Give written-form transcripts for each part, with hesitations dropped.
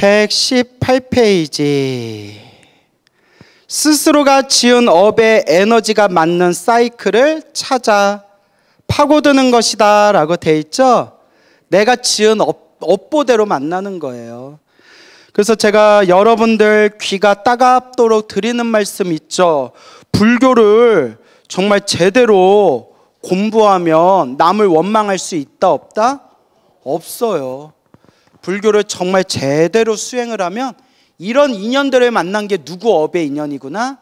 118페이지. 스스로가 지은 업의 에너지가 맞는 사이클을 찾아 파고드는 것이다 라고 돼 있죠. 내가 지은 업보대로 만나는 거예요. 그래서 제가 여러분들 귀가 따갑도록 드리는 말씀 있죠. 불교를 정말 제대로 공부하면 남을 원망할 수 있다 없다? 없어요. 불교를 정말 제대로 수행을 하면 이런 인연들을 만난 게 누구 업의 인연이구나?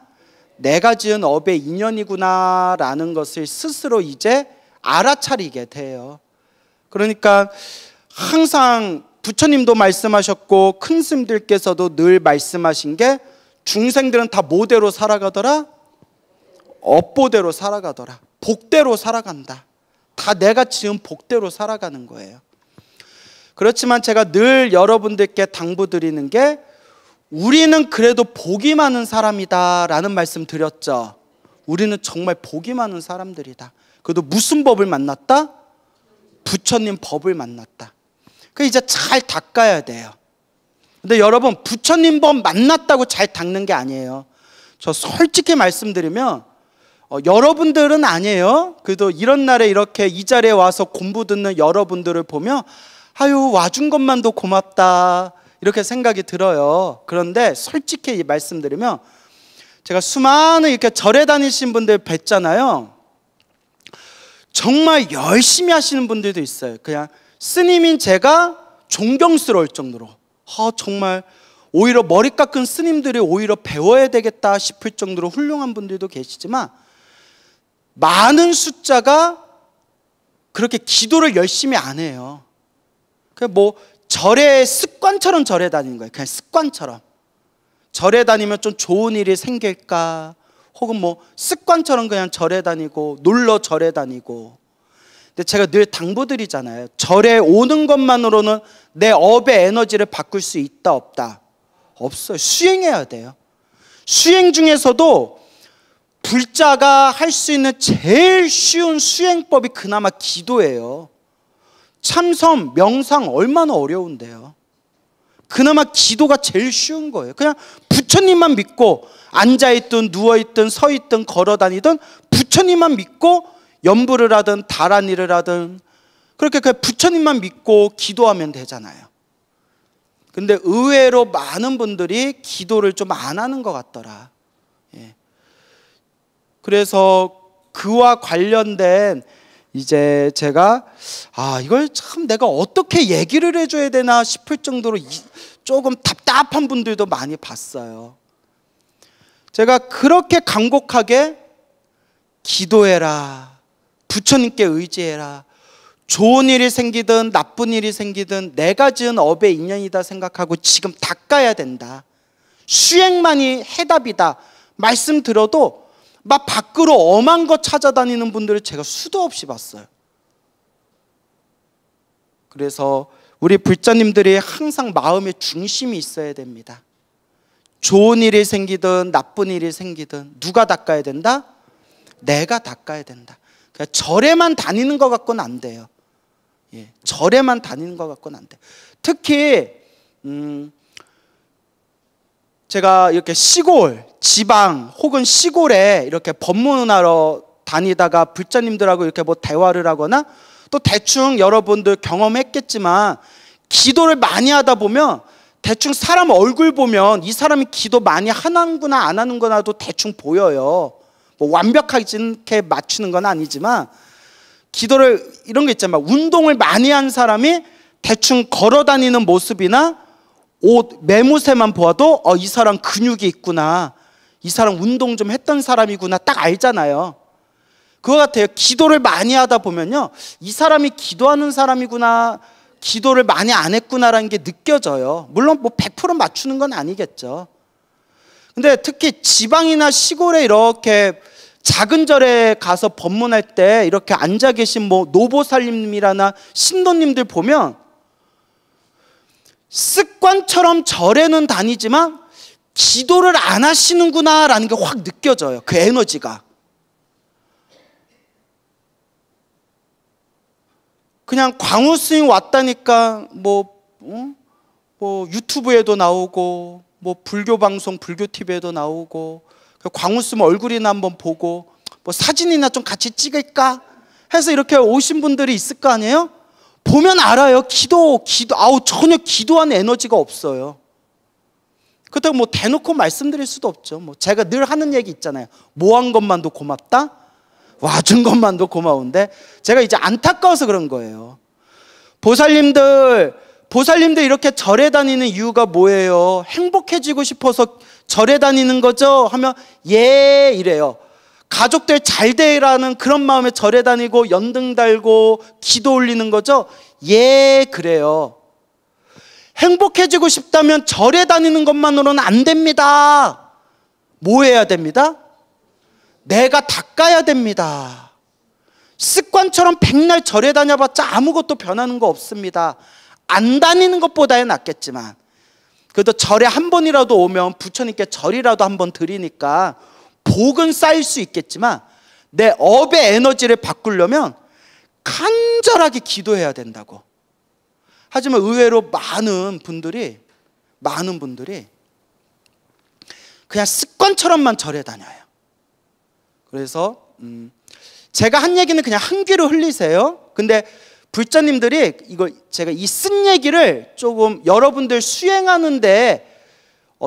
내가 지은 업의 인연이구나 라는 것을 스스로 이제 알아차리게 돼요. 그러니까 항상 부처님도 말씀하셨고 큰 스님들께서도 늘 말씀하신 게 중생들은 다 뭐대로 살아가더라? 업보대로 살아가더라. 복대로 살아간다. 다 내가 지은 복대로 살아가는 거예요. 그렇지만 제가 늘 여러분들께 당부드리는 게 우리는 그래도 복이 많은 사람이다 라는 말씀 드렸죠. 우리는 정말 복이 많은 사람들이다. 그래도 무슨 법을 만났다? 부처님 법을 만났다. 그 이제 잘 닦아야 돼요. 근데 여러분 부처님 법 만났다고 잘 닦는 게 아니에요. 저 솔직히 말씀드리면 여러분들은 아니에요. 그래도 이런 날에 이렇게 이 자리에 와서 공부 듣는 여러분들을 보면 아유 와준 것만도 고맙다 이렇게 생각이 들어요. 그런데 솔직히 말씀드리면 제가 수많은 이렇게 절에 다니신 분들 뵀잖아요. 정말 열심히 하시는 분들도 있어요. 그냥 스님인 제가 존경스러울 정도로 정말 오히려 머리 깎은 스님들이 오히려 배워야 되겠다 싶을 정도로 훌륭한 분들도 계시지만 많은 숫자가 그렇게 기도를 열심히 안 해요. 그냥 뭐 절에 습관처럼 절에 다니는 거예요. 그냥 습관처럼 절에 다니면 좀 좋은 일이 생길까, 혹은 뭐 습관처럼 그냥 절에 다니고 놀러 절에 다니고. 근데 제가 늘 당부드리잖아요. 절에 오는 것만으로는 내 업의 에너지를 바꿀 수 있다 없다? 없어요. 수행해야 돼요. 수행 중에서도 불자가 할 수 있는 제일 쉬운 수행법이 그나마 기도예요. 참선, 명상 얼마나 어려운데요. 그나마 기도가 제일 쉬운 거예요. 그냥 부처님만 믿고 앉아있든 누워있든 서있든 걸어다니든 부처님만 믿고 연부를 하든 다란이를 하든 그렇게 그냥 부처님만 믿고 기도하면 되잖아요. 근데 의외로 많은 분들이 기도를 좀 안 하는 것 같더라. 그래서 그와 관련된 이제 제가 이걸 참 내가 어떻게 얘기를 해줘야 되나 싶을 정도로 조금 답답한 분들도 많이 봤어요. 제가 그렇게 간곡하게 기도해라, 부처님께 의지해라, 좋은 일이 생기든 나쁜 일이 생기든 내가 지은 업의 인연이다 생각하고 지금 닦아야 된다, 수행만이 해답이다 말씀 들어도 막 밖으로 엄한 거 찾아다니는 분들을 제가 수도 없이 봤어요. 그래서 우리 불자님들이 항상 마음의 중심이 있어야 됩니다. 좋은 일이 생기든 나쁜 일이 생기든 누가 닦아야 된다? 내가 닦아야 된다. 그러니까 절에만 다니는 것 같고는 안 돼요. 절에만 다니는 것 같고는 안 돼요. 특히 제가 이렇게 시골, 지방 혹은 시골에 이렇게 법문하러 다니다가 불자님들하고 이렇게 뭐 대화를 하거나 또 대충 여러분들 경험했겠지만 기도를 많이 하다 보면 대충 사람 얼굴 보면 이 사람이 기도 많이 하는구나 안 하는구나도 대충 보여요. 뭐 완벽하게 맞추는 건 아니지만 기도를 이런 게 있잖아요. 운동을 많이 한 사람이 대충 걸어 다니는 모습이나 옷 매무새만 보아도 이 사람 근육이 있구나, 이 사람 운동 좀 했던 사람이구나 딱 알잖아요. 그거 같아요. 기도를 많이 하다 보면요, 이 사람이 기도하는 사람이구나, 기도를 많이 안 했구나라는 게 느껴져요. 물론 뭐 100% 맞추는 건 아니겠죠. 근데 특히 지방이나 시골에 이렇게 작은 절에 가서 법문할 때 이렇게 앉아 계신 뭐 노보살님이라나 신도님들 보면 습관처럼 절에는 다니지만 기도를 안 하시는구나 라는 게 확 느껴져요. 그 에너지가. 그냥 광우 스님 왔다니까 뭐 뭐 유튜브에도 나오고 뭐 불교 방송, 불교 TV에도 나오고 광우 쓰면 얼굴이나 한번 보고 뭐 사진이나 좀 같이 찍을까 해서 이렇게 오신 분들이 있을 거 아니에요? 보면 알아요. 아우 전혀 기도하는 에너지가 없어요. 그렇다고 뭐 대놓고 말씀드릴 수도 없죠. 뭐 제가 늘 하는 얘기 있잖아요. 뭐 한 것만도 고맙다? 와준 것만도 고마운데 제가 이제 안타까워서 그런 거예요. 보살님들 이렇게 절에 다니는 이유가 뭐예요? 행복해지고 싶어서 절에 다니는 거죠? 하면 예 이래요. 가족들 잘 되라는 그런 마음에 절에 다니고 연등 달고 기도 올리는 거죠? 예 그래요. 행복해지고 싶다면 절에 다니는 것만으로는 안 됩니다. 뭐 해야 됩니다? 내가 닦아야 됩니다. 습관처럼 백날 절에 다녀봤자 아무것도 변하는 거 없습니다. 안 다니는 것보다야 낫겠지만 그래도 절에 한 번이라도 오면 부처님께 절이라도 한 번 드리니까 복은 쌓일 수 있겠지만 내 업의 에너지를 바꾸려면 간절하게 기도해야 된다고. 하지만 의외로 많은 분들이 그냥 습관처럼만 절에 다녀요. 그래서 제가 한 얘기는 그냥 한 귀로 흘리세요. 근데 불자님들이 이거 제가 이 쓴 얘기를 조금 여러분들 수행하는데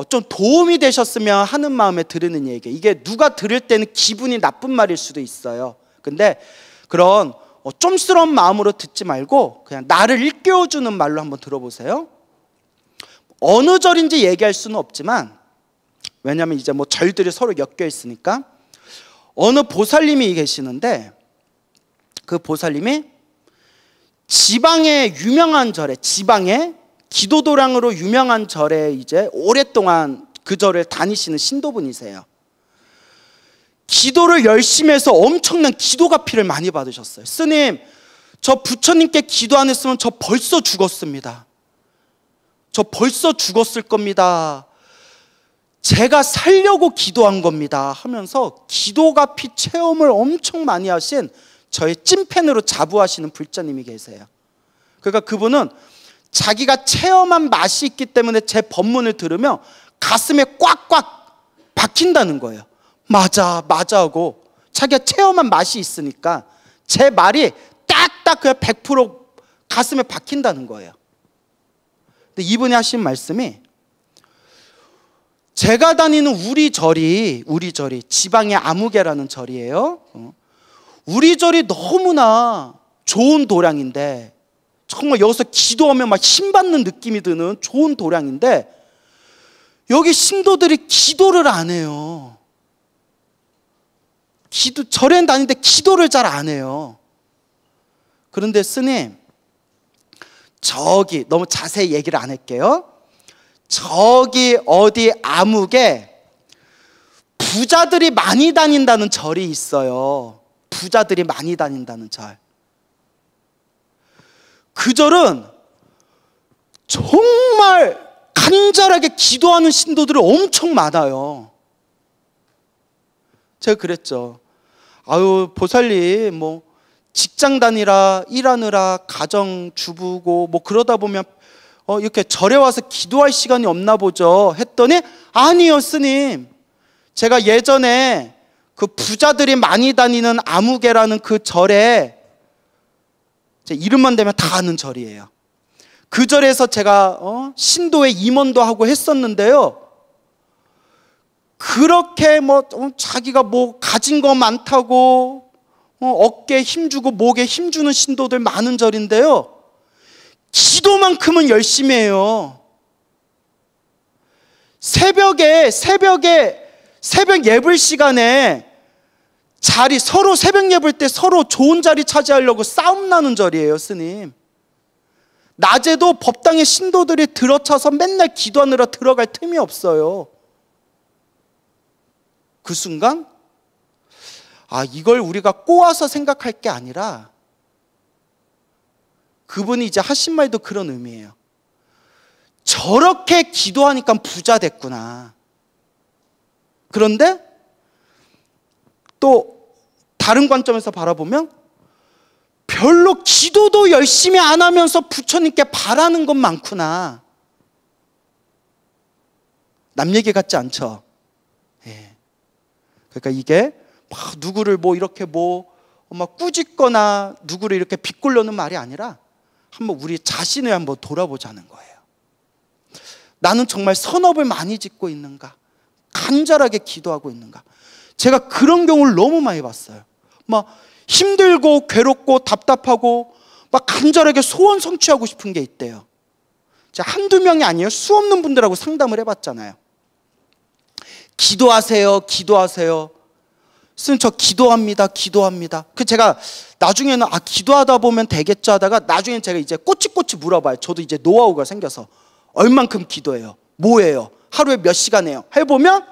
좀 도움이 되셨으면 하는 마음에 들으는 얘기. 이게 누가 들을 때는 기분이 나쁜 말일 수도 있어요. 근데 그런 쫌스러운 마음으로 듣지 말고 그냥 나를 일깨워주는 말로 한번 들어보세요. 어느 절인지 얘기할 수는 없지만 왜냐하면 이제 뭐 절들이 서로 엮여 있으니까 어느 보살님이 계시는데 그 보살님이 지방의 유명한 절에 지방의 기도도량으로 유명한 절에 이제 오랫동안 그 절을 다니시는 신도분이세요. 기도를 열심히 해서 엄청난 기도가 피를 많이 받으셨어요. 스님, 저 부처님께 기도 안 했으면 저 벌써 죽었습니다. 저 벌써 죽었을 겁니다. 제가 살려고 기도한 겁니다 하면서 기도가 피 체험을 엄청 많이 하신 저의 찐팬으로 자부하시는 불자님이 계세요. 그러니까 그분은 자기가 체험한 맛이 있기 때문에 제 법문을 들으면 가슴에 꽉꽉 박힌다는 거예요. 맞아 하고 자기가 체험한 맛이 있으니까 제 말이 딱딱 그냥 100% 가슴에 박힌다는 거예요. 근데 이분이 하신 말씀이 제가 다니는 우리 절이 지방의 아무개라는 절이에요. 우리 절이 너무나 좋은 도량인데 정말 여기서 기도하면 막 힘받는 느낌이 드는 좋은 도량인데 여기 신도들이 기도를 안 해요. 절에 다니는데 기도를 잘 안 해요. 그런데 스님, 저기 너무 자세히 얘기를 안 할게요. 저기 어디 암흑에 부자들이 많이 다닌다는 절이 있어요. 부자들이 많이 다닌다는 절. 그 절은 정말 간절하게 기도하는 신도들이 엄청 많아요. 제가 그랬죠. 아유 보살님 뭐 직장 다니라 일하느라 가정 주부고 뭐 그러다 보면 이렇게 절에 와서 기도할 시간이 없나 보죠 했더니 아니요 스님, 제가 예전에 그 부자들이 많이 다니는 아무개라는 그 절에 제 이름만 대면 다 아는 절이에요. 그 절에서 제가 신도의 임원도 하고 했었는데요, 그렇게 뭐 자기가 뭐 가진 거 많다고 어깨에 힘주고 목에 힘주는 신도들 많은 절인데요, 기도만큼은 열심히 해요. 새벽 예불 시간에 서로 새벽 예불 때 서로 좋은 자리 차지하려고 싸움 나는 절이에요, 스님. 낮에도 법당에 신도들이 들어차서 맨날 기도하느라 들어갈 틈이 없어요. 그 순간 이걸 우리가 꼬아서 생각할 게 아니라 그분이 이제 하신 말도 그런 의미예요. 저렇게 기도하니까 부자 됐구나. 그런데 또 다른 관점에서 바라보면 별로 기도도 열심히 안 하면서 부처님께 바라는 건 많구나. 남 얘기 같지 않죠? 예. 그러니까 이게 막 누구를 뭐 이렇게 막 꾸짖거나 누구를 이렇게 비꼴려는 말이 아니라 한번 우리 자신을 한번 돌아보자는 거예요. 나는 정말 선업을 많이 짓고 있는가? 간절하게 기도하고 있는가? 제가 그런 경우를 너무 많이 봤어요. 막 힘들고 괴롭고 답답하고 막 간절하게 소원 성취하고 싶은 게 있대요. 제가 한두 명이 아니에요. 수 없는 분들하고 상담을 해봤잖아요. 기도하세요, 기도하세요. 선생님 저 기도합니다, 기도합니다. 그 제가 나중에는 기도하다 보면 되겠죠 하다가 나중에 제가 이제 꼬치꼬치 물어봐요. 저도 이제 노하우가 생겨서 얼만큼 기도해요? 뭐예요? 하루에 몇 시간 해요? 해보면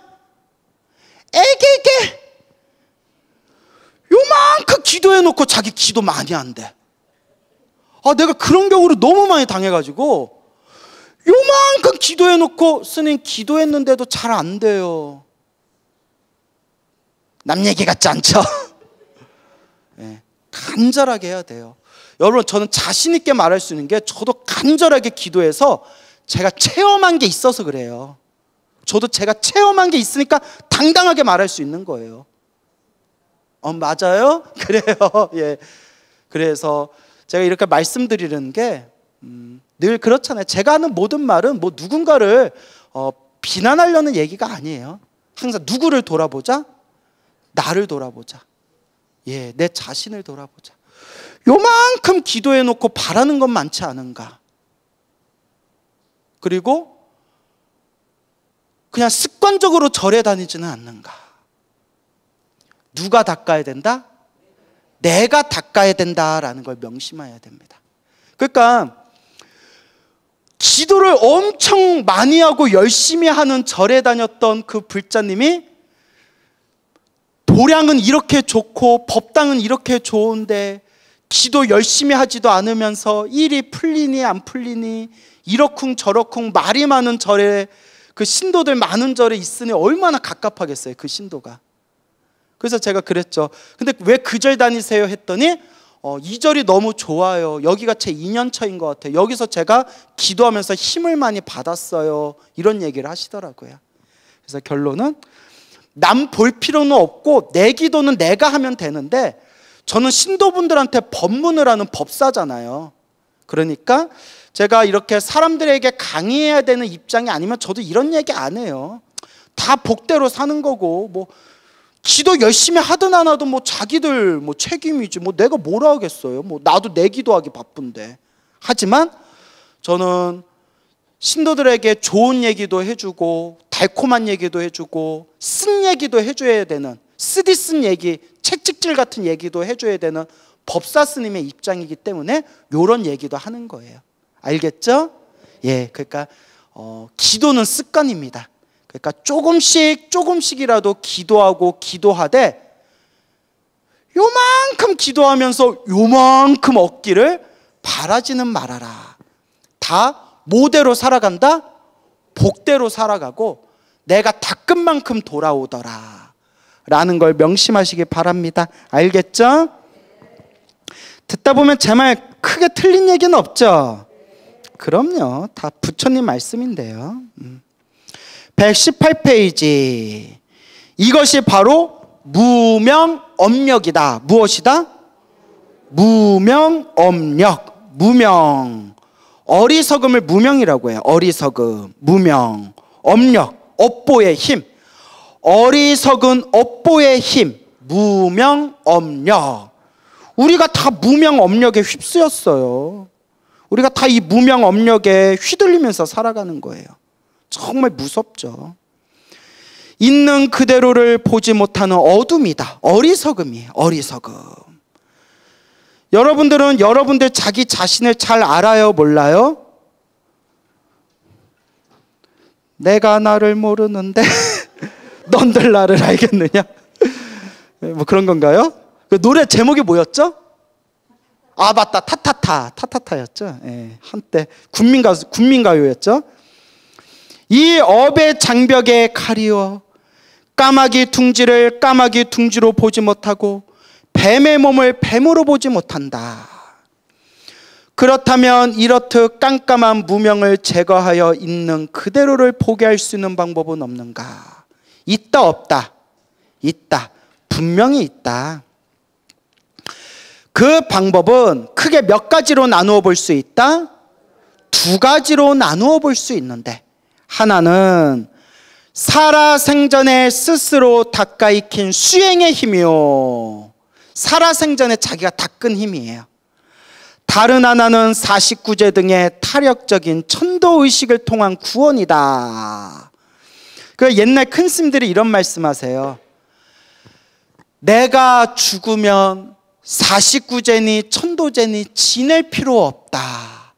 에게게 요만큼 기도해놓고 자기 기도 많이 한대. 내가 그런 경우를 너무 많이 당해가지고 요만큼 기도해놓고 스님 기도했는데도 잘 안 돼요. 남 얘기 같지 않죠? 네, 간절하게 해야 돼요. 여러분 저는 자신 있게 말할 수 있는 게 저도 간절하게 기도해서 제가 체험한 게 있어서 그래요. 저도 제가 체험한 게 있으니까 당당하게 말할 수 있는 거예요. 맞아요? 그래요. 예. 그래서 제가 이렇게 말씀드리는 게 늘 그렇잖아요. 제가 하는 모든 말은 뭐 누군가를 비난하려는 얘기가 아니에요. 항상 누구를 돌아보자? 나를 돌아보자. 예, 내 자신을 돌아보자. 요만큼 기도해놓고 바라는 건 많지 않은가? 그리고 그냥 습관적으로 절에 다니지는 않는가? 누가 닦아야 된다? 내가 닦아야 된다라는 걸 명심해야 됩니다. 그러니까 기도를 엄청 많이 하고 열심히 하는 절에 다녔던 그 불자님이 도량은 이렇게 좋고 법당은 이렇게 좋은데 기도 열심히 하지도 않으면서 일이 풀리니 안 풀리니 이러쿵 저러쿵 말이 많은 절에 그 신도들 많은 절에 있으니 얼마나 갑갑하겠어요, 그 신도가. 그래서 제가 그랬죠. 근데 왜 그 절 다니세요? 했더니 이 절이 너무 좋아요. 여기가 제 2년차인 것 같아요. 여기서 제가 기도하면서 힘을 많이 받았어요. 이런 얘기를 하시더라고요. 그래서 결론은 남 볼 필요는 없고 내 기도는 내가 하면 되는데 저는 신도분들한테 법문을 하는 법사잖아요. 그러니까 제가 이렇게 사람들에게 강의해야 되는 입장이 아니면 저도 이런 얘기 안 해요. 다 복대로 사는 거고 뭐 기도 열심히 하든 안 하든 뭐 자기들 뭐 책임이지 뭐 내가 뭐라 하겠어요. 뭐 나도 내 기도하기 바쁜데. 하지만 저는 신도들에게 좋은 얘기도 해주고 달콤한 얘기도 해주고 쓴 얘기도 해줘야 되는 쓰디 쓴 얘기, 책찍질 같은 얘기도 해줘야 되는 법사 스님의 입장이기 때문에 이런 얘기도 하는 거예요. 알겠죠? 예, 그러니까 기도는 습관입니다. 그러니까 조금씩이라도 기도하고 기도하되 요만큼 기도하면서 요만큼 얻기를 바라지는 말아라. 다 모대로 살아간다? 복대로 살아가고 내가 닦은 만큼 돌아오더라 라는 걸 명심하시기 바랍니다. 알겠죠? 듣다 보면 제 말 크게 틀린 얘기는 없죠? 그럼요. 다 부처님 말씀인데요. 118페이지. 이것이 바로 무명엄력이다. 무엇이다? 무명엄력. 무명. 어리석음을 무명이라고 해요. 어리석음, 무명, 엄력, 업보의 힘. 어리석은 업보의 힘, 무명엄력. 우리가 다 무명엄력에 휩쓰였어요. 우리가 다 이 무명엄력에 휘둘리면서 살아가는 거예요. 정말 무섭죠. 있는 그대로를 보지 못하는 어둠이다. 어리석음이에요. 어리석음. 여러분들은 여러분들 자기 자신을 잘 알아요? 몰라요? 내가 나를 모르는데 넌들 나를 알겠느냐? 뭐 그런 건가요? 그 노래 제목이 뭐였죠? 아 맞다, 타타타였죠. 예, 한때 국민가요였죠. 이 업의 장벽에 칼이어 까마귀 둥지를 까마귀 둥지로 보지 못하고 뱀의 몸을 뱀으로 보지 못한다. 그렇다면 이렇듯 깜깜한 무명을 제거하여 있는 그대로를 보게 할 수 있는 방법은 없는가? 있다 없다? 있다. 분명히 있다. 그 방법은 크게 몇 가지로 나누어 볼 수 있다? 두 가지로 나누어 볼 수 있는데, 하나는 살아생전에 스스로 닦아 익힌 수행의 힘이요, 살아생전에 자기가 닦은 힘이에요. 다른 하나는 49제 등의 타력적인 천도의식을 통한 구원이다. 그 옛날 큰 스님들이 이런 말씀하세요. 내가 죽으면 49제니 천도제니 지낼 필요 없다.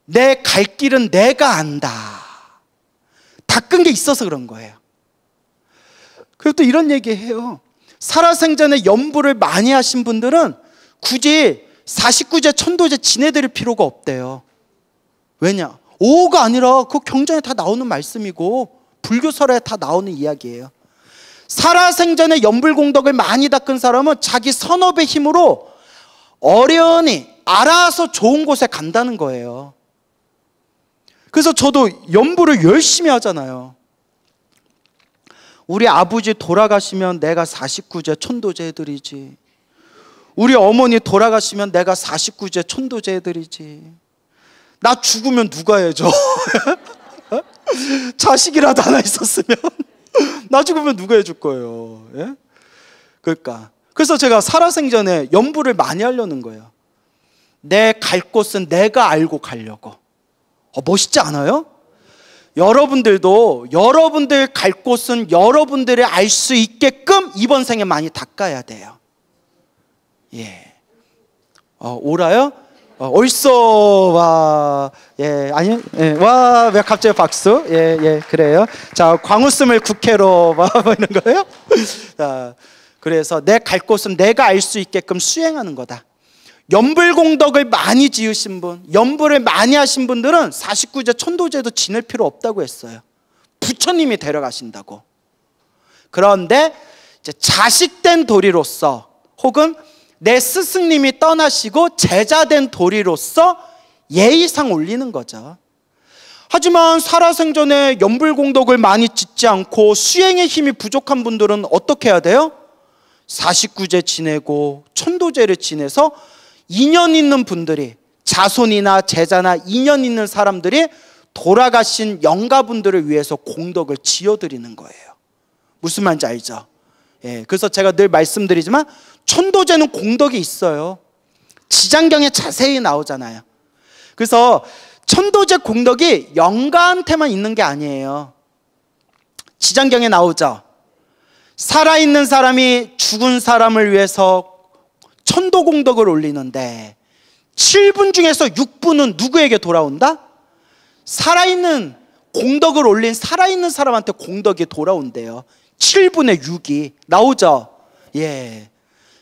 내 갈 길은 내가 안다. 닦은 게 있어서 그런 거예요. 그리고 또 이런 얘기해요. 살아생전에 염불을 많이 하신 분들은 굳이 49제 천도제 지내드릴 필요가 없대요. 왜냐? 오가 아니라 그 경전에 다 나오는 말씀이고 불교설에 다 나오는 이야기예요. 살아생전에 염불공덕을 많이 닦은 사람은 자기 선업의 힘으로 어련히 알아서 좋은 곳에 간다는 거예요. 그래서 저도 염불을 열심히 하잖아요. 우리 아버지 돌아가시면 내가 49제 천도제 해드리지. 우리 어머니 돌아가시면 내가 49제 천도제 해드리지. 나 죽으면 누가 해줘? 자식이라도 하나 있었으면 나 죽으면 누가 해줄 거예요? 예? 그러니까 그래서 제가 살아생전에 염불을 많이 하려는 거예요. 내 갈 곳은 내가 알고 가려고. 멋있지 않아요? 여러분들도 여러분들 갈 곳은 여러분들이 알 수 있게끔 이번 생에 많이 닦아야 돼요. 예. 오라요? 옳소. 와. 예, 아니, 예, 와, 왜 갑자기 박수? 예, 예, 그래요. 자, 광우스물 국회로, 뭐 이런 거예요? 자, 그래서 내 갈 곳은 내가 알 수 있게끔 수행하는 거다. 염불공덕을 많이 지으신 분, 염불을 많이 하신 분들은 49제 천도제도 지낼 필요 없다고 했어요. 부처님이 데려가신다고. 그런데 이제 자식된 도리로서 혹은 내 스승님이 떠나시고 제자된 도리로서 예의상 올리는 거죠. 하지만 살아생전에 염불공덕을 많이 짓지 않고 수행의 힘이 부족한 분들은 어떻게 해야 돼요? 49제 지내고 천도제를 지내서 인연 있는 분들이, 자손이나 제자나 인연 있는 사람들이 돌아가신 영가분들을 위해서 공덕을 지어드리는 거예요. 무슨 말인지 알죠? 예, 그래서 제가 늘 말씀드리지만 천도제는 공덕이 있어요. 지장경에 자세히 나오잖아요. 그래서 천도제 공덕이 영가한테만 있는 게 아니에요. 지장경에 나오죠. 살아있는 사람이 죽은 사람을 위해서 천도공덕을 올리는데 7분 중에서 6분은 누구에게 돌아온다? 살아있는 공덕을 올린 살아있는 사람한테 공덕이 돌아온대요. 7분의 6이 나오죠. 예.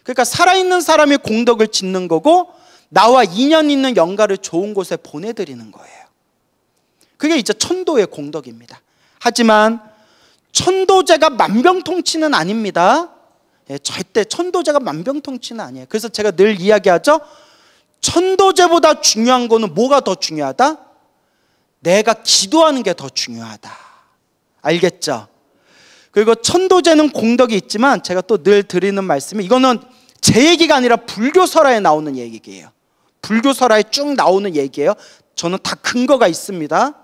그러니까 살아있는 사람이 공덕을 짓는 거고 나와 인연 있는 영가를 좋은 곳에 보내드리는 거예요. 그게 이제 천도의 공덕입니다. 하지만 천도제가 만병통치는 아닙니다. 예, 절대 천도제가 만병통치는 아니에요. 그래서 제가 늘 이야기하죠. 천도제보다 중요한 거는 뭐가 더 중요하다? 내가 기도하는 게 더 중요하다. 알겠죠? 그리고 천도제는 공덕이 있지만 제가 또 늘 드리는 말씀이, 이거는 제 얘기가 아니라 불교설화에 나오는 얘기예요. 불교설화에 쭉 나오는 얘기예요. 저는 다 근거가 있습니다.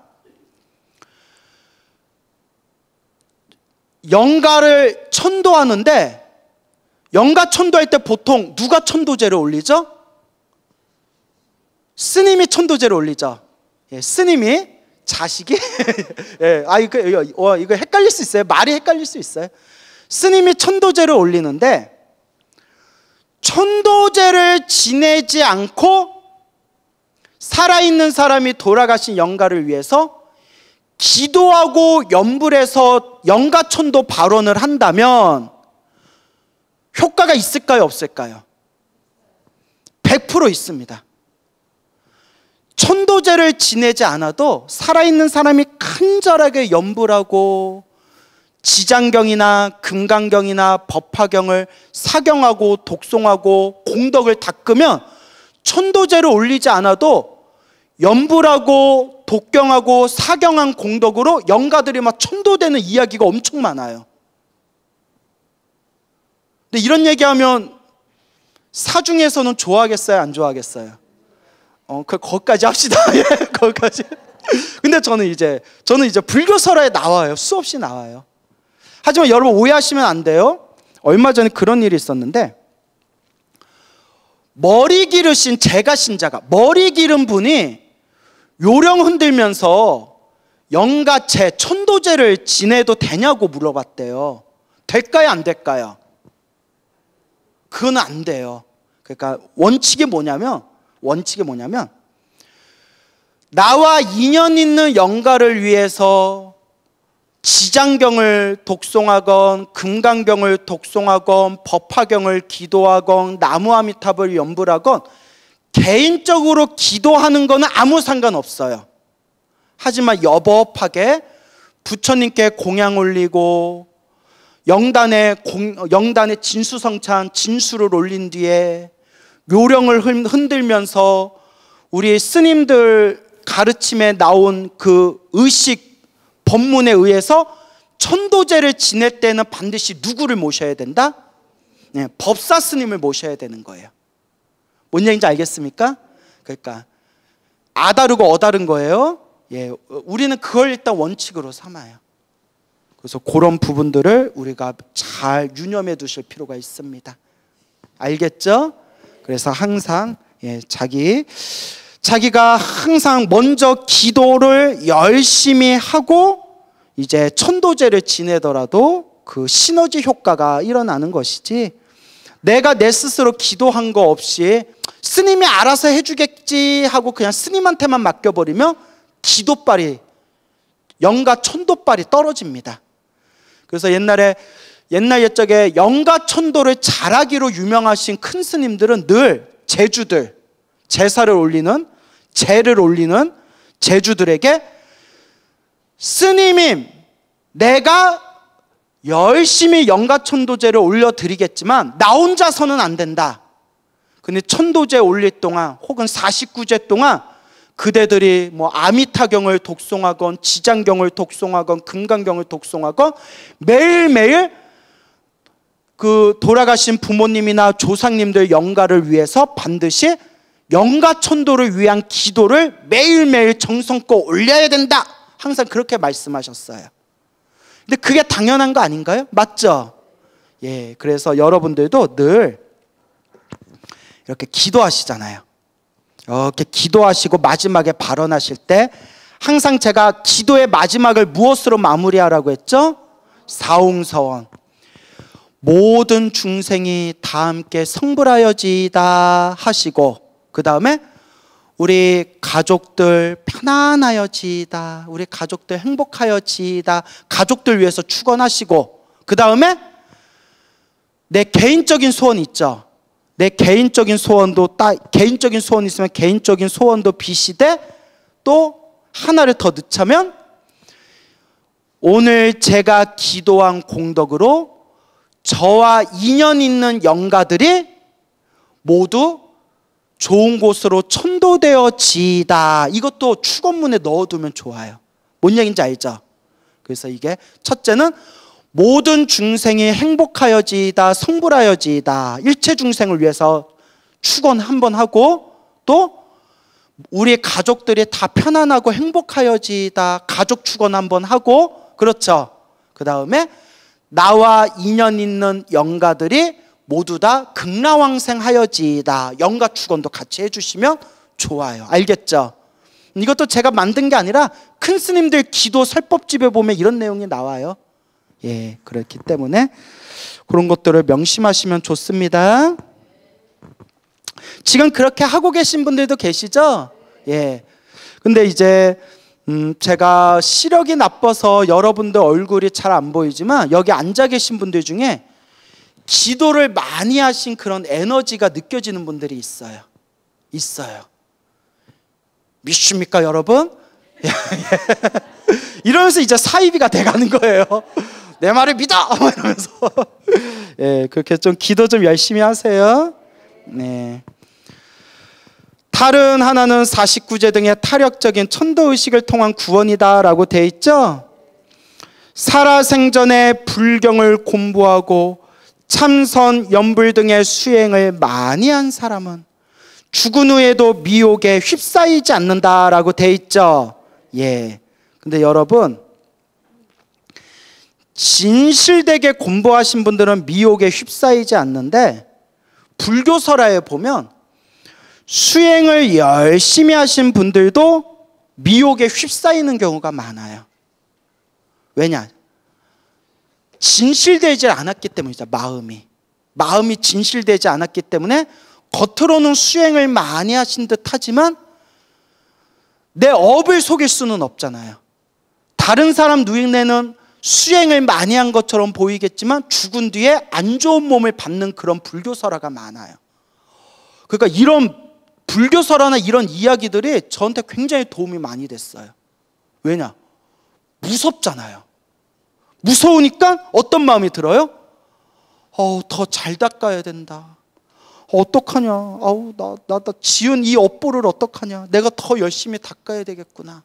영가를 천도하는데 영가 천도할 때 보통 누가 천도제를 올리죠? 스님이 천도제를 올리죠. 예, 스님이 자식이 예, 이거 헷갈릴 수 있어요. 말이 헷갈릴 수 있어요. 스님이 천도제를 올리는데 천도제를 지내지 않고 살아있는 사람이 돌아가신 영가를 위해서 기도하고 염불해서 영가천도 발언을 한다면 효과가 있을까요? 없을까요? 100% 있습니다. 천도제를 지내지 않아도 살아있는 사람이 간절하게 염불하고 지장경이나 금강경이나 법화경을 사경하고 독송하고 공덕을 닦으면 천도제를 올리지 않아도 연불하고 독경하고 사경한 공덕으로 영가들이 막 천도되는 이야기가 엄청 많아요. 근데 이런 얘기하면 사중에서는 좋아하겠어요, 안 좋아하겠어요? 거기까지 합시다. 예, 거기까지. 근데 저는 이제 불교설화에 나와요. 수없이 나와요. 하지만 여러분 오해하시면 안 돼요. 얼마 전에 그런 일이 있었는데, 머리 기르신 제가 신자가 머리 기른 분이 요령 흔들면서 영가체 천도제를 지내도 되냐고 물어봤대요. 될까요, 안 될까요? 그건 안 돼요. 그러니까 원칙이 뭐냐면 나와 인연 있는 영가를 위해서 지장경을 독송하건 금강경을 독송하건 법화경을 기도하건 나무아미타불을 연불하건 개인적으로 기도하는 거는 아무 상관없어요. 하지만 여법하게 부처님께 공양 올리고 영단에 진수성찬 진수를 올린 뒤에 요령을 흔들면서 우리 스님들 가르침에 나온 그 의식 법문에 의해서 천도제를 지낼 때는 반드시 누구를 모셔야 된다? 네, 법사 스님을 모셔야 되는 거예요. 뭔 얘기인지 알겠습니까? 그러니까 아다르고 어다른 거예요. 예, 우리는 그걸 일단 원칙으로 삼아요. 그래서 그런 부분들을 우리가 잘 유념해 두실 필요가 있습니다. 알겠죠? 그래서 항상 자기가 항상 먼저 기도를 열심히 하고 이제 천도제를 지내더라도 그 시너지 효과가 일어나는 것이지, 내가 내 스스로 기도한 거 없이 스님이 알아서 해주겠지 하고 그냥 스님한테만 맡겨버리면 기도빨이, 영가 천도빨이 떨어집니다. 그래서 옛날 옛적에 영가 천도를 잘하기로 유명하신 큰 스님들은 늘 제를 올리는 제주들에게 스님임, 내가 열심히 영가 천도제를 올려드리겠지만 나 혼자서는 안 된다. 근데 천도제 올릴 동안 혹은 49제 동안 그대들이 뭐 아미타경을 독송하건 지장경을 독송하건 금강경을 독송하건 매일매일 그 돌아가신 부모님이나 조상님들 영가를 위해서 반드시 영가천도를 위한 기도를 매일매일 정성껏 올려야 된다. 항상 그렇게 말씀하셨어요. 근데 그게 당연한 거 아닌가요? 맞죠? 예, 그래서 여러분들도 늘 이렇게 기도하시잖아요. 이렇게 기도하시고 마지막에 발언하실 때 항상 제가 기도의 마지막을 무엇으로 마무리하라고 했죠? 사홍서원. 모든 중생이 다 함께 성불하여지이다 하시고, 그 다음에 우리 가족들 편안하여지이다, 우리 가족들 행복하여지이다, 가족들 위해서 축원하시고, 그 다음에 내 개인적인 소원 있죠. 내 개인적인 소원도 개인적인 소원 있으면 개인적인 소원도 비시되, 또 하나를 더 넣자면 오늘 제가 기도한 공덕으로 저와 인연 있는 영가들이 모두 좋은 곳으로 천도되어지이다. 이것도 축원문에 넣어두면 좋아요. 뭔 얘기인지 알죠? 그래서 이게 첫째는 모든 중생이 행복하여지이다, 성불하여지이다. 일체 중생을 위해서 축원 한번 하고, 또 우리 가족들이 다 편안하고 행복하여지이다. 가족 축원 한번 하고, 그렇죠? 그 다음에 나와 인연 있는 영가들이 모두 다 극락왕생하여지이다. 영가 축원도 같이 해주시면 좋아요. 알겠죠? 이것도 제가 만든 게 아니라 큰 스님들 기도 설법집에 보면 이런 내용이 나와요. 예, 그렇기 때문에 그런 것들을 명심하시면 좋습니다. 지금 그렇게 하고 계신 분들도 계시죠? 예. 근데 이제 제가 시력이 나빠서 여러분들 얼굴이 잘 안 보이지만 여기 앉아 계신 분들 중에 기도를 많이 하신 그런 에너지가 느껴지는 분들이 있어요. 믿습니까, 여러분? 이러면서 이제 사이비가 돼가는 거예요. 내 말을 믿어! 이러면서. 예, 그렇게 좀 기도 좀 열심히 하세요. 네. 다른 하나는 49제 등의 타력적인 천도의식을 통한 구원이다라고 돼 있죠. 살아생전에 불경을 공부하고 참선, 염불 등의 수행을 많이 한 사람은 죽은 후에도 미혹에 휩싸이지 않는다라고 돼 있죠. 예. 근데 여러분, 진실되게 공부하신 분들은 미혹에 휩싸이지 않는데, 불교설화에 보면 수행을 열심히 하신 분들도 미혹에 휩싸이는 경우가 많아요. 왜냐? 진실되지 않았기 때문이죠. 마음이 진실되지 않았기 때문에 겉으로는 수행을 많이 하신 듯 하지만 내 업을 속일 수는 없잖아요. 다른 사람 눈에는 수행을 많이 한 것처럼 보이겠지만 죽은 뒤에 안 좋은 몸을 받는 그런 불교설화가 많아요. 그러니까 이런 불교설화나 이런 이야기들이 저한테 굉장히 도움이 많이 됐어요. 왜냐? 무섭잖아요. 무서우니까 어떤 마음이 들어요? 더 잘 닦아야 된다. 어떡하냐? 나 지은 이 업보를 어떡하냐? 내가 더 열심히 닦아야 되겠구나.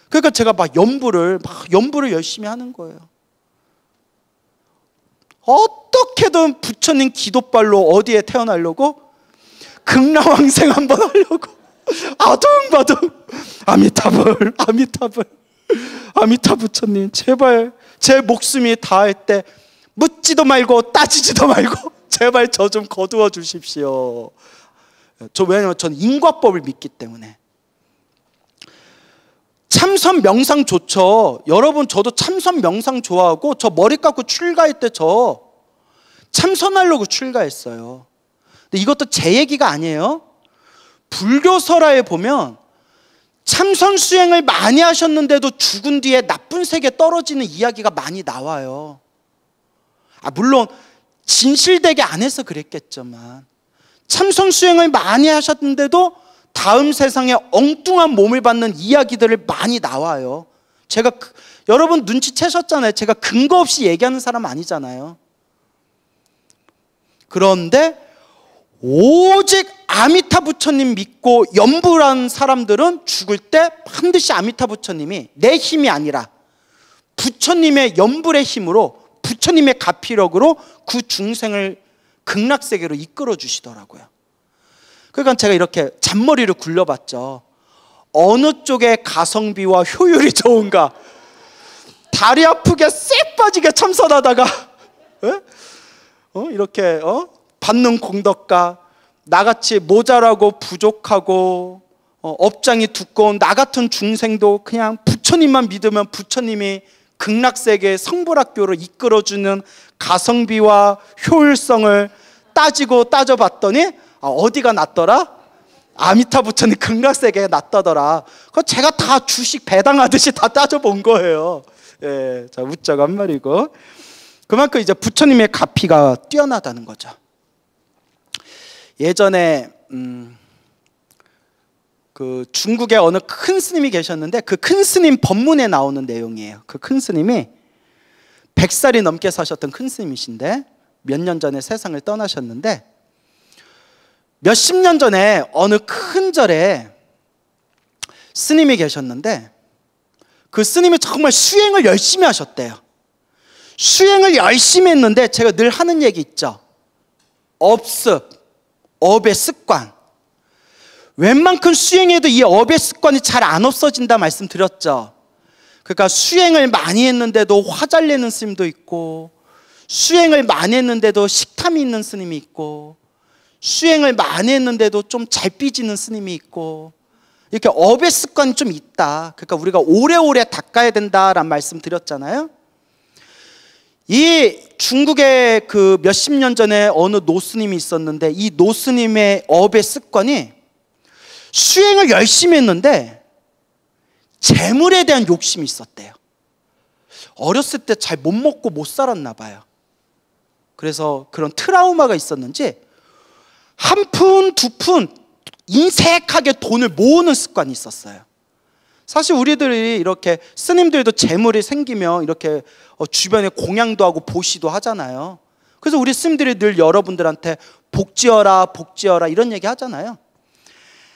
그러니까 제가 막 염불을 열심히 하는 거예요. 어떻게든 부처님 기도발로 어디에 태어나려고? 극락왕생 한번 하려고. 아둥바둥. 아미타 부처님, 제발 제 목숨이 다할 때 묻지도 말고 따지지도 말고 제발 저 좀 거두어 주십시오. 왜냐면 전 인과법을 믿기 때문에. 참선 명상 좋죠. 여러분, 저도 참선 명상 좋아하고, 저 머리 깎고 출가할 때 저 참선하려고 출가했어요. 근데 이것도 제 얘기가 아니에요. 불교설화에 보면 참선 수행을 많이 하셨는데도 죽은 뒤에 나쁜 세계에 떨어지는 이야기가 많이 나와요. 물론 진실되게 안 해서 그랬겠지만 참선 수행을 많이 하셨는데도 다음 세상에 엉뚱한 몸을 받는 이야기들을 많이 나와요. 제가 여러분 눈치채셨잖아요. 제가 근거 없이 얘기하는 사람 아니잖아요. 그런데 오직 아미타 부처님 믿고 염불한 사람들은 죽을 때 반드시 아미타 부처님이 내 힘이 아니라 부처님의 염불의 힘으로, 부처님의 가피력으로 그 중생을 극락세계로 이끌어 주시더라고요. 그러니까 제가 이렇게 잔머리를 굴려봤죠. 어느 쪽에 가성비와 효율이 좋은가? 다리 아프게 쎄 빠지게 참선하다가 이렇게 받는 공덕과 나같이 모자라고 부족하고 업장이 두꺼운 나 같은 중생도 그냥 부처님만 믿으면 부처님이 극락세계의 성불학교를 이끌어주는 가성비와 효율성을 따져봤더니 어디가 낫더라? 아미타 부처님 극락세계에 낫다더라. 그거 제가 다 주식 배당하듯이 다 따져본 거예요. 예, 자, 웃자고 한 말이고. 그만큼 이제 부처님의 가피가 뛰어나다는 거죠. 예전에 그 중국에 어느 큰 스님이 계셨는데, 그 큰 스님 법문에 나오는 내용이에요. 그 큰 스님이 100살이 넘게 사셨던 큰 스님이신데 몇 년 전에 세상을 떠나셨는데, 몇십 년 전에 어느 큰 절에 스님이 계셨는데, 그 스님이 정말 수행을 열심히 하셨대요. 수행을 열심히 했는데 제가 늘 하는 얘기 있죠. 업습, 업의 습관. 웬만큼 수행해도 이 업의 습관이 잘 안 없어진다 말씀드렸죠. 그러니까 수행을 많이 했는데도 화 잘 내는 스님도 있고, 수행을 많이 했는데도 식탐이 있는 스님이 있고, 수행을 많이 했는데도 좀 잘 삐지는 스님이 있고, 이렇게 업의 습관이 좀 있다. 그러니까 우리가 오래오래 닦아야 된다라는 말씀 드렸잖아요. 이 중국에 그 몇십 년 전에 어느 노스님이 있었는데, 이 노스님의 업의 습관이 수행을 열심히 했는데 재물에 대한 욕심이 있었대요. 어렸을 때 잘 못 먹고 못 살았나 봐요. 그래서 그런 트라우마가 있었는지 한 푼, 두 푼 인색하게 돈을 모으는 습관이 있었어요. 사실 우리들이 이렇게 스님들도 재물이 생기면 이렇게 주변에 공양도 하고 보시도 하잖아요. 그래서 우리 스님들이 늘 여러분들한테 복지어라 복지어라 이런 얘기 하잖아요.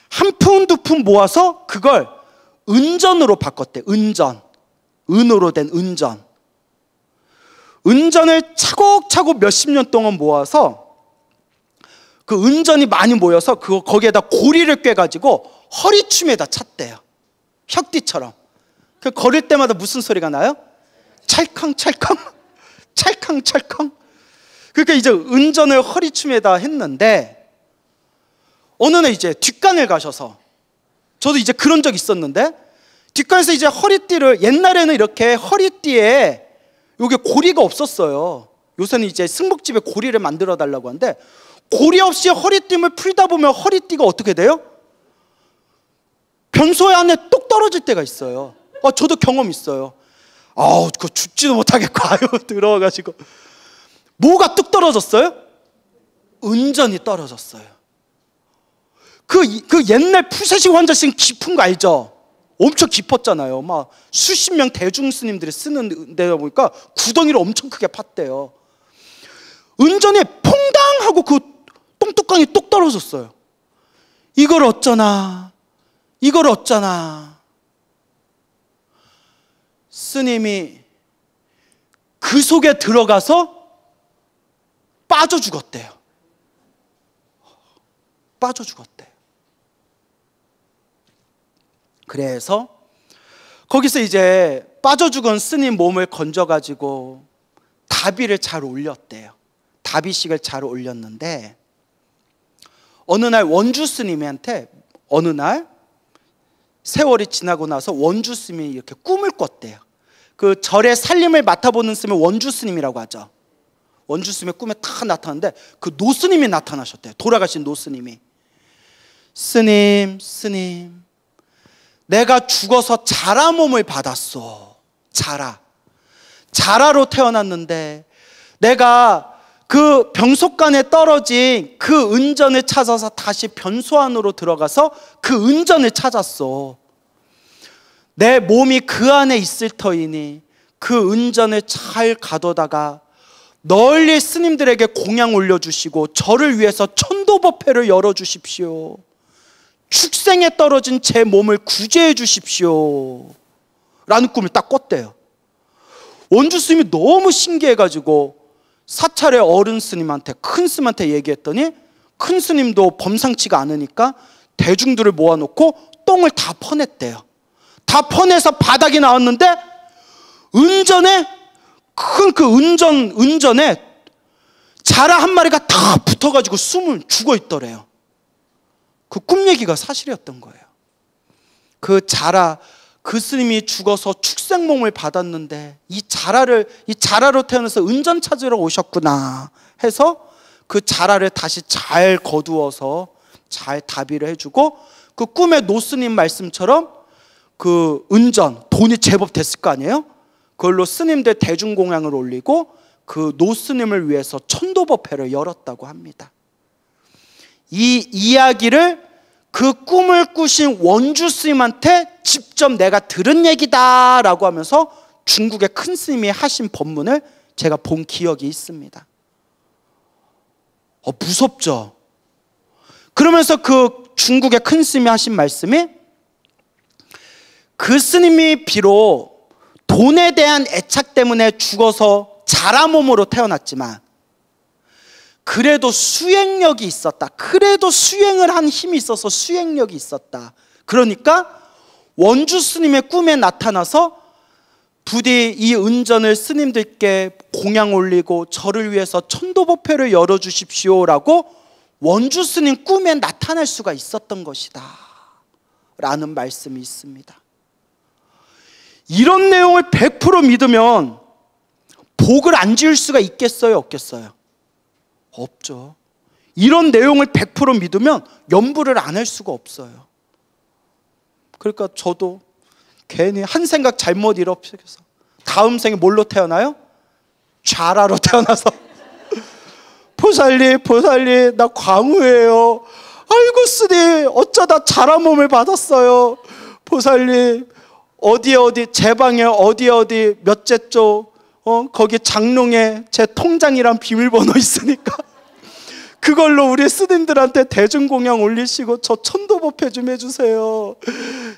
한 푼 두 푼 모아서 그걸 은전으로 바꿨대. 은전. 은으로 된 은전. 은전을 차곡차곡 몇십 년 동안 모아서 그 은전이 많이 모여서 거기에다 고리를 꿰가지고 허리춤에다 찼대요. 혁띠처럼. 그 걸을 때마다 무슨 소리가 나요? 찰컹찰컹 찰컹찰컹. 그러니까 이제 은전을 허리춤에다 했는데 어느 날 이제 뒷간을 가셔서, 저도 이제 그런 적 있었는데, 뒷간에서 이제 허리띠를, 옛날에는 이렇게 허리띠에 요게 고리가 없었어요. 요새는 이제 승복집에 고리를 만들어 달라고 하는데, 고리 없이 허리띠를 풀다 보면 허리띠가 어떻게 돼요? 변소 안에 똑 떨어질 때가 있어요. 저도 경험 있어요. 그거 죽지도 못하겠고 들어와가지고. 뭐가 뚝 떨어졌어요? 은전이 떨어졌어요. 그 옛날 푸세식 환자실 깊은 거 알죠? 엄청 깊었잖아요. 막 수십 명 대중 스님들이 쓰는 데다 보니까 구덩이를 엄청 크게 팠대요. 은전에 퐁당 하고 그 똥뚜껑이 똑 떨어졌어요. 이걸 어쩌나, 이걸 어쩌나. 스님이 그 속에 들어가서 빠져 죽었대요. 빠져 죽었대요. 그래서 거기서 이제 빠져 죽은 스님 몸을 건져가지고 다비를 잘 올렸대요. 다비식을 잘 올렸는데, 어느 날 원주 스님한테, 어느 날 세월이 지나고 나서 원주 스님이 이렇게 꿈을 꿨대요. 그 절의 살림을 맡아보는 스님을 원주 스님이라고 하죠. 원주 스님의 꿈에 딱 나타났는데 그 노스님이 나타나셨대요. 돌아가신 노스님이. 스님, 내가 죽어서 자라 몸을 받았어. 자라로 태어났는데 내가 그 병속간에 떨어진 그 은전을 찾아서 다시 변소 안으로 들어가서 그 은전을 찾았어. 내 몸이 그 안에 있을 터이니 그 은전을 잘 가둬다가 널리 스님들에게 공양 올려주시고 저를 위해서 천도법회를 열어주십시오. 축생에 떨어진 제 몸을 구제해 주십시오 라는 꿈을 딱 꿨대요. 원주 스님이 너무 신기해가지고 사찰의 어른 스님한테, 큰 스님한테 얘기했더니 큰 스님도 범상치가 않으니까 대중들을 모아놓고 똥을 다 퍼냈대요. 다 퍼내서 바닥이 나왔는데 은전에, 큰 그 은전에 자라 한 마리가 다 붙어가지고 숨을 죽어 있더래요. 그 꿈 얘기가 사실이었던 거예요. 그 스님이 죽어서 축생몸을 받았는데 이 자라로 태어나서 은전 찾으러 오셨구나 해서 그 자라를 다시 잘 거두어서 잘 다비를 해주고, 그 꿈의 노스님 말씀처럼 그 은전, 돈이 제법 됐을 거 아니에요? 그걸로 스님들 대중공양을 올리고 그 노스님을 위해서 천도법회를 열었다고 합니다. 이 이야기를 그 꿈을 꾸신 원주 스님한테 직접 내가 들은 얘기다 라고 하면서 중국의 큰 스님이 하신 법문을 제가 본 기억이 있습니다. 무섭죠? 그러면서 그 중국의 큰 스님이 하신 말씀이, 그 스님이 비록 돈에 대한 애착 때문에 죽어서 자라 몸으로 태어났지만 그래도 수행력이 있었다. 그래도 수행을 한 힘이 있어서 수행력이 있었다. 그러니까 원주 스님의 꿈에 나타나서 부디 이 은전을 스님들께 공양 올리고 저를 위해서 천도법회를 열어주십시오라고 원주 스님 꿈에 나타날 수가 있었던 것이다 라는 말씀이 있습니다. 이런 내용을 100% 믿으면 복을 안 지을 수가 있겠어요, 없겠어요? 없죠. 이런 내용을 100% 믿으면 염불을 안 할 수가 없어요. 그러니까 저도 괜히 한 생각 잘못 일으켜서 다음 생에 뭘로 태어나요? 좌라로 태어나서 보살리 나 광우예요. 아이고 스님 어쩌다 자라 몸을 받았어요. 보살리 어디 제 방에 어디 몇째 쪽 거기 장롱에 제 통장이랑 비밀번호 있으니까 그걸로 우리 스님들한테 대중공양 올리시고 저 천도법회 좀 해주세요.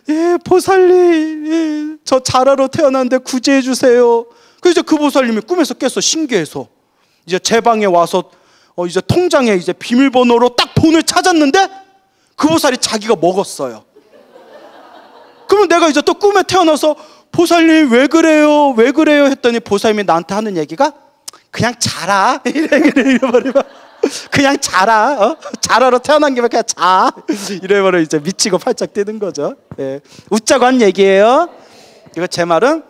예, 보살님, 예, 저 자라로 태어났는데 구제해 주세요. 그래서 그 보살님이 꿈에서 깼어. 신기해서. 이제 제 방에 와서 이제 통장에 이제 비밀번호로 딱 돈을 찾았는데 그 보살이 자기가 먹었어요. 그러면 내가 이제 또 꿈에 태어나서 보살님 왜 그래요? 왜 그래요? 했더니 보살님이 나한테 하는 얘기가 그냥 자라. 이래버리면 그냥 자라. 자라로 태어난 김에 그냥 자. 이래버리면 이제 미치고 팔짝 뛰는 거죠. 예. 웃자고 한 얘기예요. 이거 제 말은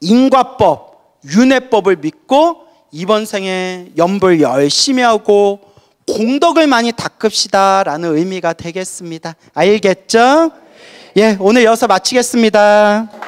인과법, 윤회법을 믿고 이번 생에 염불 열심히 하고 공덕을 많이 닦읍시다 라는 의미가 되겠습니다. 알겠죠? 예, 오늘 여기서 마치겠습니다.